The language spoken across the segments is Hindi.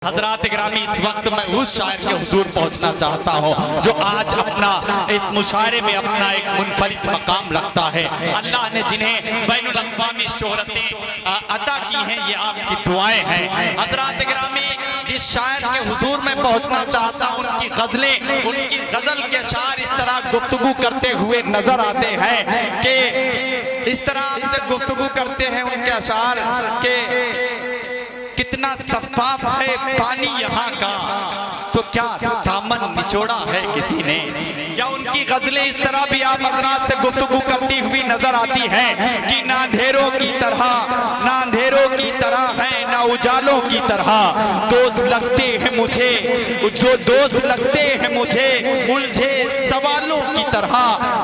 हजरात गिरामी, इस वक्त मैं उस शायर के हुजूर पहुंचना चाहता हूं जो आज अपना इस मुशायरे में अपना एक मुनफरिद मकाम रखता है। अल्लाह ने जिन्हें बैनुल अक़वामी शोहरतें अता की हैं, ये आपकी दुआएं हैं। हजरात गिरामी, जिस शायर के हुजूर में पहुंचना चाहता हूं, उनकी गजलें, उनकी गजल के शायर इस तरह गुफ्तगू करते हुए नजर आते हैं कि इस तरह से गुफ्तगू करते हैं उनके अशार के कितना सफ़ाफ है पानी यहाँ का, तो क्या दामन निचोड़ा है किसी ने। या उनकी गजलें इस तरह भी आप हज़रात से गुफ्तगू करती हुई नजर आती हैं कि ना अंधेरों की तरह है, ना उजालों की तरह। दोस्त लगते हैं मुझे, जो दोस्त लगते हैं मुझे उलझे सवालों की तरह।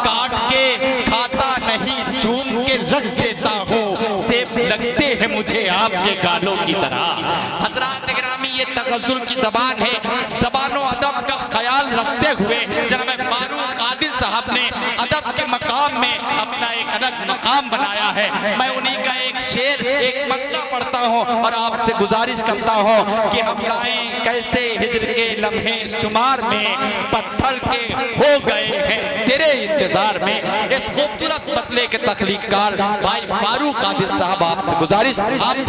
काट के खाता नहीं, चूम के रख देता हूँ, सेब लगते हैं मुझे आपके गालों की तरह। हज़रात गिरामी, ये तगज़्ज़ुल की ज़बान है। ज़बानो अदब का ख्याल रखते हुए जनाब फारूक आदिल साहब ने अदब के मकाम में अपना एक अलग मकाम बनाया है। मैं उन्हीं का एक शेर, एक मक्ता पढ़ता हूँ और आपसे गुजारिश करता हूँ कि हम गाएं कैसे हिज्र के लम्हे शुमार में पत्थर के हो गए हैं तेरे इंतजार में। इस खूबसूरत मतले के तख्लीकार भाई फारूक आदिल साहब, आपसे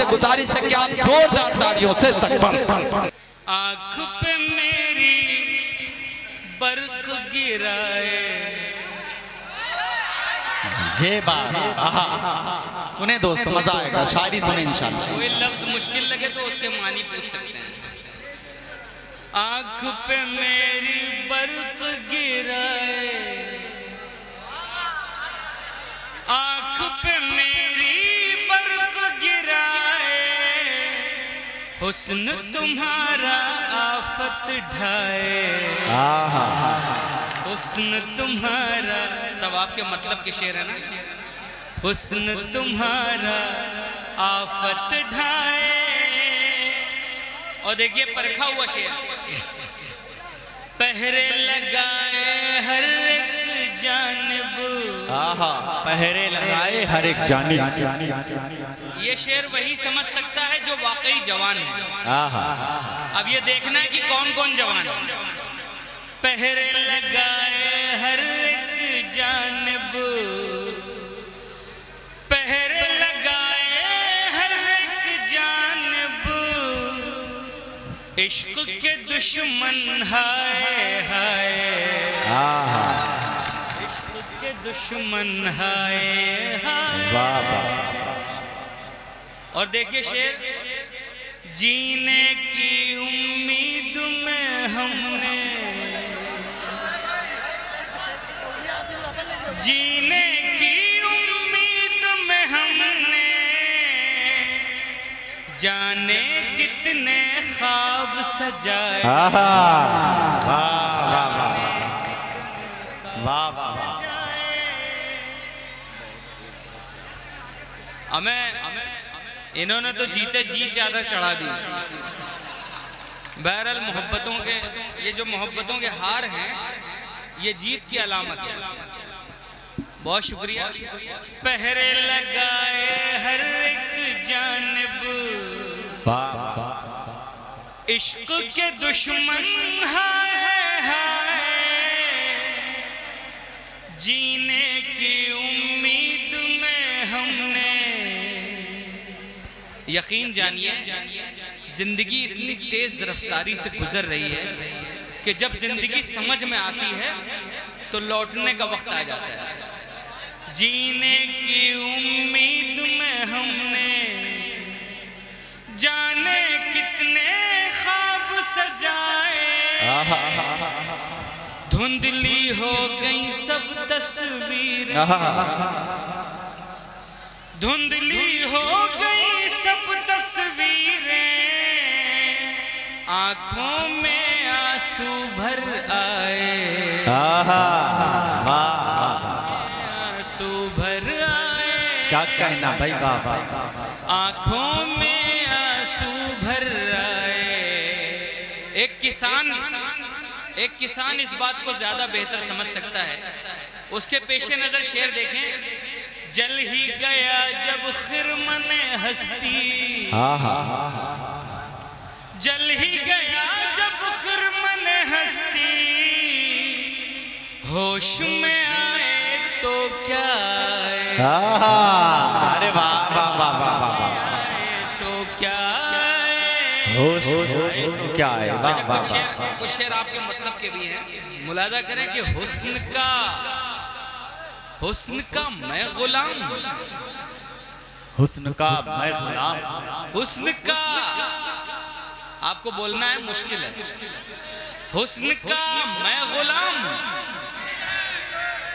गुजारिश है कि आप जोरदार तालियों से इस्तकबाल। आँख पे मेरी बर्क गिराए, ये बात सुने दोस्तों, मजा आएगा, शायरी सुने इंशाल्लाह। कोई लफ्ज मुश्किल लगे तो उसके मानी पूछ सकते हैं। आँख पे मेरी बर्क गिराए, आँख पे मेरी बर्क गिराए, हुस्न तुम्हारा आफत ढाए, हुस्न तुम्हारा, सब आपके मतलब के शेर है ना। हुस्न तुम्हारा आफत ढाए। और देखिए परखा हुआ शेर, पहरे लगाए हर एक जानिब, पहरे लगाए हर एक जानिब। ये शेर वही समझ सकता है जो वाकई जवान है। अब ये देखना है कि कौन कौन जवान है। पहरे लगाए हर एक जानिब, पहरे लगाए हर एक जानिब, इश्क के दुश्मन हाय हाय, इश्क के दुश्मन हाय हाय। और देखिए शेर, जीने की उम्मीद में हमने, जीने की उम्मीद में हमने, जाने कितने ख्वाब सजाए। हमें इन्होंने तो जीते जी चादर चढ़ा दी। बहरहाल मोहब्बतों के, ये जो मोहब्बतों के हार हैं, ये जीत की अलामत है। बहुत शुक्रिया। पहरे लगाए हर एक जानिब, इश्क के दुश्मन हाय हाय, जीने की उम्मीद में हमने। यकीन जानिए, जिंदगी इतनी तेज रफ्तारी से गुजर रही है कि जब जिंदगी समझ में आती है तो लौटने का वक्त आ जाता है। जीने की उम्मीद में हमने, जाने कितने ख्वाब सजाए, धुंधली हो गई सब तस्वीरें, धुंधली हो गई सब तस्वीरें, आंखों में आंसू भर आए, आंसू भर आए। क्या कहना भाई, वाह। आंखों में आंसू भर आए। एक किसान इस बात को ज्यादा बेहतर समझ सकता है। उसके पेशे नजर शेर देखें, जल ही गया जब खिरमन हस्ती, जल ही गया जब खिरमन हस्ती, होश में आए तो क्या आए, अरे वाह वाह वाह वाह वाह वाह, तो क्या होश तो क्या है, वाह वाह वाह। कुछ शेर आपके मतलब के भी हैं। मुलादा करें कि हुस्न का मैं गुलाम, हुस्न का मैं गुलाम, हुस्न का आपको बोलना है मुश्किल है। हुस्न का मैं गुलाम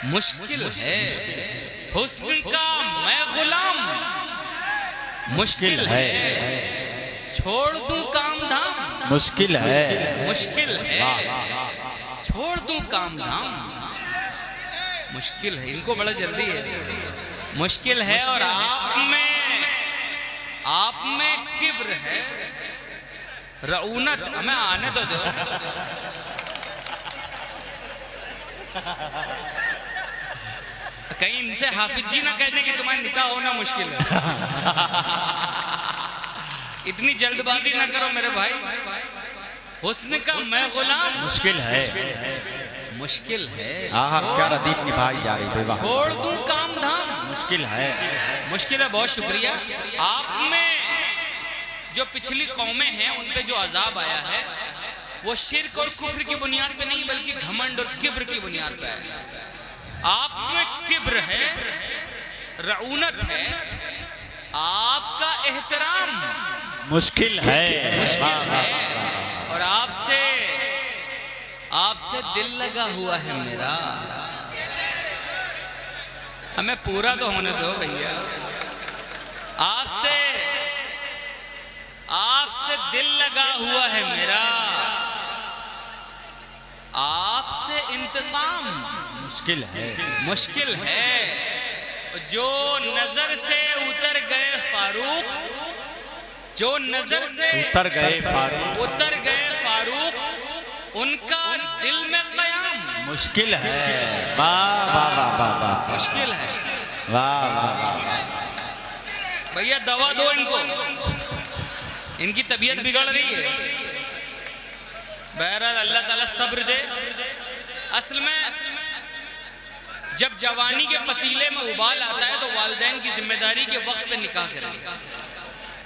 मुश्किल है, हुस्न का मैं गुलाम मुश्किल है, छोड़ दूं काम धाम मुश्किल है, मुश्किल है, छोड़ दूं काम धाम मुश्किल है। इनको बड़ा जल्दी है, मुश्किल है। और आप में किब्र है, रऊनत, हमें आने तो दो। कहीं इनसे हाफिज जी ना कहने कि तुम्हारा निकाह होना मुश्किल है। इतनी जल्दबाजी ना करो मेरे भाई। हुस्न का मैं गुलाम मुश्किल है, मुश्किल है, क्या रदीफ निभाई जा रही है, छोड़ दूं काम धाम मुश्किल है, मुश्किल है। बहुत शुक्रिया। आप में जो पिछली कौमें हैं उन पे जो अजाब आया है वो शिर्क और कुफ्र की बुनियाद पे नहीं बल्कि घमंड और किब्र की बुनियाद पे आया है। आप में किब्र है, रऊनत है, आपका एहतराम मुश्किल है, मुश्किल है। और आपसे दिल लगा हुआ है मेरा। हमें पूरा तो होने दो भैया। आपसे दिल लगा हुआ है मेरा, आपसे इंतकाम मुश्किल है, मुश्किल है। जो नजर से उतर गए फारूक, जो नजर से उतर गए फारूक, उनका दिल में कयाम मुश्किल है। वाह वाह वाह वाह वाह, मुश्किल है। वाह वाह वाह। भैया दवा दो इनको, इनकी तबीयत बिगड़ रही है। बहरहाल अल्लाह ताला सब्र दे। असल में जब जवानी के पतीले में उबाल आता है तो वालिदैन की जिम्मेदारी के वक्त पे निकाह करें,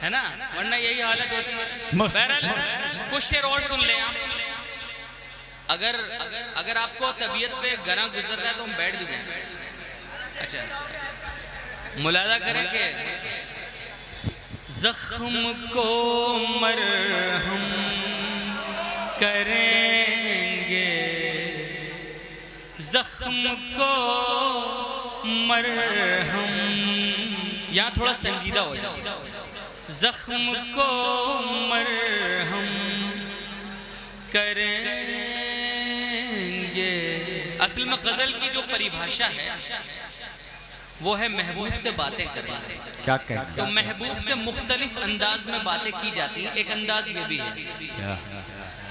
है ना, वरना यही हालत होती है। बहरहाल कुछ शेर और सुन लें आप। अगर आपको तबीयत पे गरा गुजर रहा है तो हम बैठ भी जाएं। अच्छा, मुलादा करें कि जख्म को मरहम करेंगे, जख्म को मरहम, यहाँ थोड़ा संजीदा हो जाए। जख्म को मरहम करेंगे। असल में गजल की जो परिभाषा है वो है महबूब से बातें करना। क्या कहते हैं? तो महबूब से मुख्तलिफ अंदाज में बातें की जाती हैं। एक अंदाज ये भी है,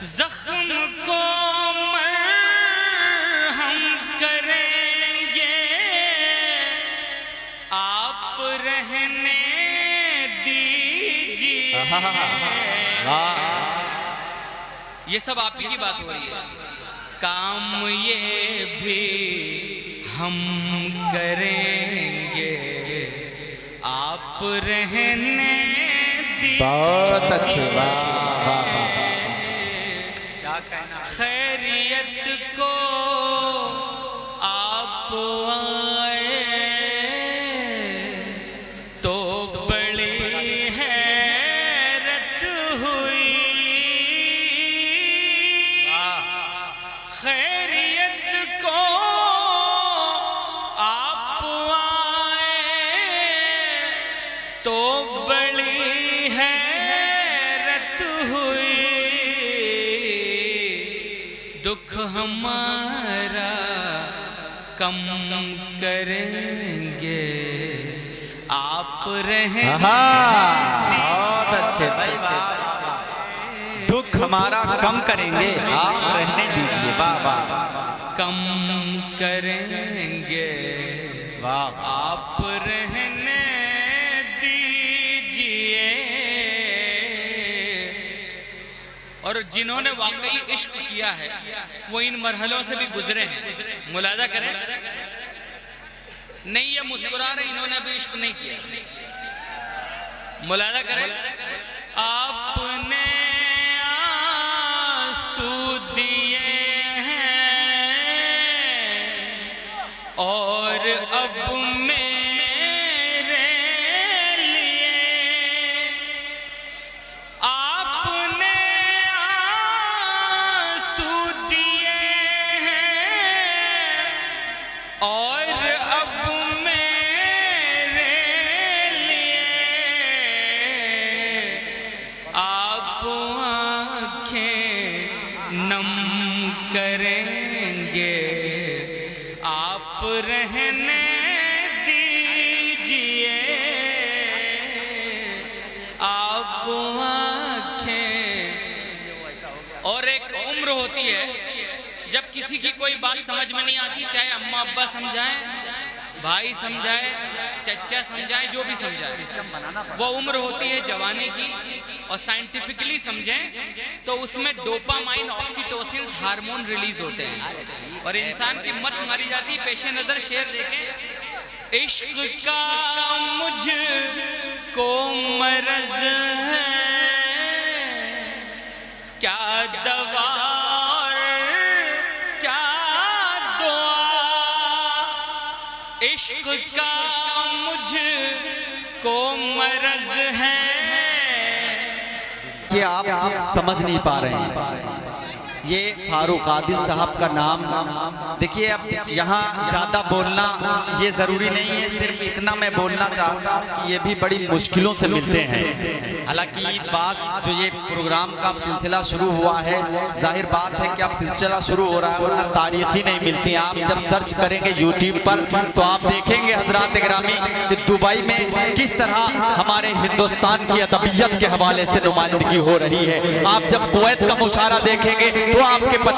जख्म को मरहम करेंगे, आप रहने दीजिए। ये सब आप ही की बात हो रही है। काम ये भी हम करेंगे, आप रहने दीजिए। बहुत अच्छी बात। खैरियत को आप आए तो बड़ी हैरत हुई। खैरियत को आप आए तो बड़ी हैरत हुई। दुख हमारा कम करेंगे, आप रहें। बहुत अच्छे भाई, दुख हमारा कम करेंगे, आप रहने दीजिए। वाह वाह, कम करेंगे, वाह, आप रहने दीजिए। जिन्होंने वाकई इश्क किया है वो इन मरहलों से भी गुजरे हैं। मुलादा करें, नहीं ये मुस्कुरा रहे, इन्होंने अभी इश्क नहीं किया। मुलादा करें, आपने आंसू दिए हैं और अब मेरे लिए आपने आंसू दिए हैं और अब मेरे लिए आप आंखें नम करेंगे, आप रहने दीजिए, आप आंखें। और एक उम्र होती है जब किसी की कोई बात समझ में नहीं आती, चाहे अम्मा अब्बा समझाएं, भाई समझाए, चचा समझाए, जो भी समझाए, वो उम्र होती है जवानी की। और साइंटिफिकली समझें तो उसमें डोपामाइन, ऑक्सीटोसिन हार्मोन रिलीज होते हैं और इंसान की मत मारी जाती। पेशे नजर शेर देखें, इश्क का मुझको मरज है, क्या दवा और क्या दुआ। इश्क का मुझको मरज है। कि आप समझ नहीं पा रहे हैं, ये फारूक आदिल साहब का नाम। देखिए अब यहाँ ज़्यादा बोलना ये ज़रूरी नहीं है, सिर्फ इतना मैं बोलना चाहता हूँ कि ये भी बड़ी मुश्किलों से मिलते हैं। हालांकि बात जो ये प्रोग्राम का सिलसिला शुरू हुआ है, जाहिर बात है कि अब सिलसिला शुरू हो रहा है और तारीख ही नहीं मिलती। आप जब सर्च करेंगे यूट्यूब पर तो आप देखेंगे हजरात गिरामी कि दुबई में किस तरह हमारे हिंदुस्तान की अदबियत के हवाले से नुमाइंदगी हो रही है। आप जब कुवैत का मुशारा देखेंगे तो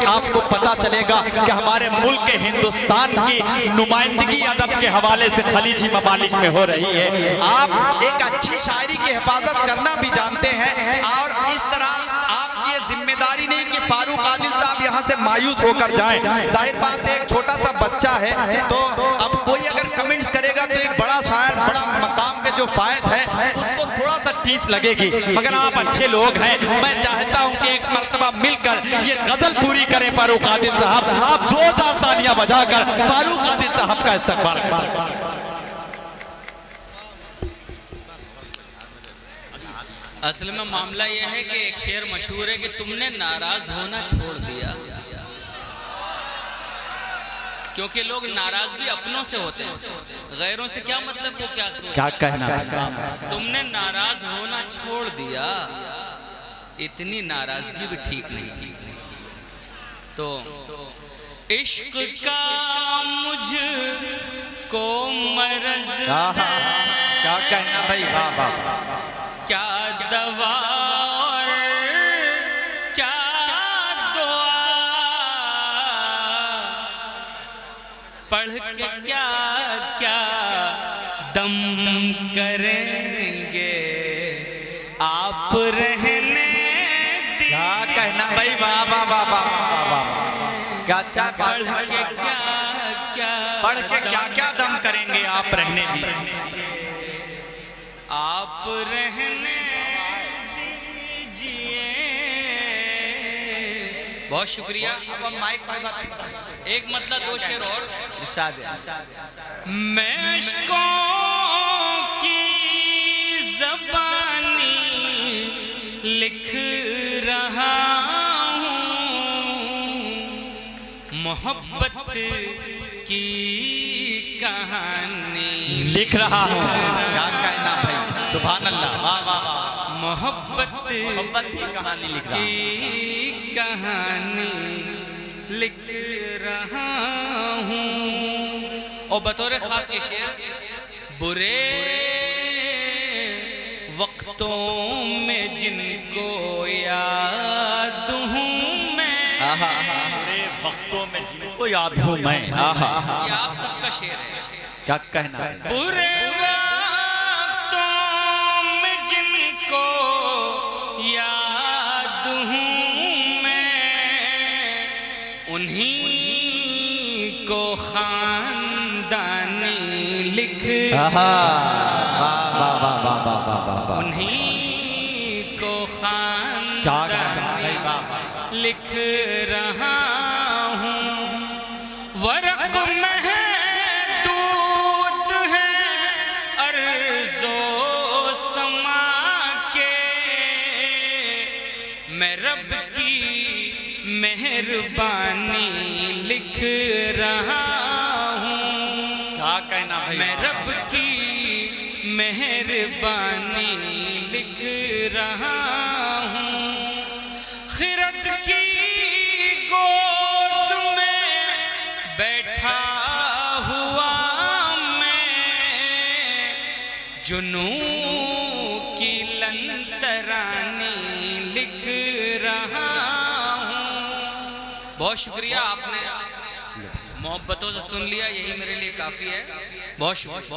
आपको पता चलेगा कि हमारे मुल्क के हिंदुस्तान की नुमाइंदगी अदब के हवाले से खलीजी ममालिक में हो रही है। आप एक अच्छी शायरी की हिफाजत करना भी जानते हैं और इस तरह आपकी ये जिम्मेदारी नहीं कि फारूक आदिल साहब यहाँ से मायूस होकर जाएं। जाहिर बात है, एक छोटा सा बच्चा है, तो अब कोई अगर कमेंट्स करेगा तो एक बड़ा शायर, बड़ा मकाम के जो फायद है उसको थोड़ा सा टीस लगेगी। मगर आप अच्छे लोग हैं, मैं चाहता हूँ कि एक मर्तबा मिलकर ये गजल पूरी करें फारूक आदिल साहब। आप जोरदार तालियां बजाकर फारूक आदिल साहब का इस्तकबाल करें। असल में मामला यह है कि एक शेर मशहूर है कि तुमने नाराज होना छोड़ दिया, क्योंकि लोग नाराज भी अपनों से होते हैं, गैरों से क्या मतलब, को क्या कहना। तुमने नाराज होना छोड़ दिया, इतनी नाराजगी भी ठीक नहीं। तो इश्क का मुझको मरज है, क्या कहना भाई, वाह वाह, क्या दवा और क्या दुआ। पढ़ के क्या क्या दम करेंगे, आप रहने क्या कहना भाई, वाह वाह वाह वाह वाह, क्या अच्छा। पढ़ के क्या क्या दम करेंगे, आप रहने दी, आप रहने दीजिए। बहुत शुक्रिया। अब माइक एक मतलब दो शेर और। मैं अश्कों की ज़बानी लिख रहा हूँ, मोहब्बत की कहानी लिख रहा हूँ। क्या कहना भाई, सुभान अल्लाह, वाह वाह वाह। मोहब्बत की कहानी लिख रहा हूँ, की कहानी लिख रहा हूँ। और बतौर खास ये शेर, बुरे वक्तों में जिनको याद हूँ मैं, बुरे वक्तों में जिनको याद हूँ मैं। ये आप सबका शेर है। क्या कहना, बुरे वक्तों में जिनको याद हूँ उन्हीं को खानदानी लिख, उन्हीं को खानदानी लिख रहा हूँ। वरक़ महदूद है अर्ज़ो समा के, मैं रब की मेहरबानी लिख रहा हूँ। क्या कहना भाई, मैं रब की मेहरबानी लिख रहा हूँ। खिरत की गोद में बैठा हुआ मैं, जुनून की लंतरानी लिख रहा हूँ। बहुत शुक्रिया, आपने मोहब्बतों से सुन लिया, यही मेरे लिए काफ़ी है। बहुत शुक्रिया।